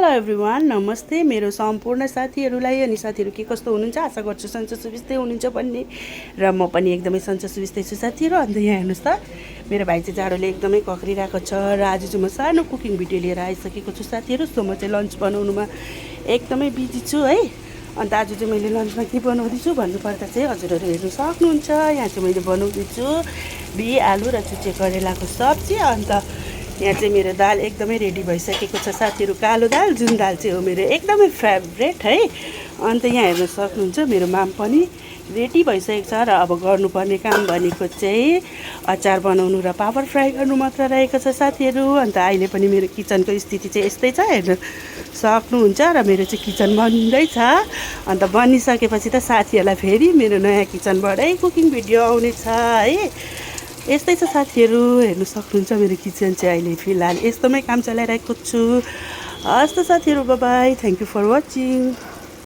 Hello everyone, नमस्ते मेरो सम्पूर्ण साथीहरूलाई। अनि साथीहरू के कस्तो हुनुहुन्छ, आशा गर्छु सन्चो सुविस्तै हुनुहुन्छ भन्ने, र म पनि एकदमै सन्चो सुविस्तै छु साथीहरू। अन्त यहाँ हेर्नुहोस् त, मेरो भाइ चाहिँ जाडोले एकदमै कक्रिरहेको छ र आज चाहिँ म सानो कुकिङ भिडियो लिएर आइसकेको छु साथीहरू। सो म चाहिँ लन्च बनाउनुमा एकदमै बिजी छु है। अन्त आज चाहिँ मैले लन्चमा के बनाउँदैछु भन्नुपर्दा चाहिँ हजुरहरू हेर्नु सक्नुहुन्छ, यहाँ चाहिँ मैले बनाउँदैछु बिहे आलु र चुचे करेलाको सब्जी। अन्त यहाँ चाहिँ मेरो दाल एकदमै रेडी भइसकेको छ साथीहरू, कालो दाल, जुन दाल चाहिँ हो मेरो एकदमै फेभरेट है। अन्त यहाँ हेर्न सक्नुहुन्छ मेरो माम पनि रेडी भइसकेको छ र अब गर्नुपर्ने काम भनेको चाहिँ अचार बनाउनु र पापड फ्राई गर्नु मात्र रहेको छ साथीहरू। अन्त अहिले पनि मेरो किचनको स्थिति चाहिँ यस्तै छ, हेर्न सक्नुहुन्छ। र मेरो चाहिँ किचन बन्दैछ। अन्त बनिसकेपछि त साथीहरूलाई फेरि मेरो नयाँ किचनबाटै कुकिङ भिडियो आउनेछ है। यस्तै छ साथीहरू, हेर्नु सक्नुहुन्छ मेरो किचन चाहिँ अहिले फिलहाल यस्तोमै काम चलाइरहेको छु। हस् त साथीहरू, bye bye, thank you for watching.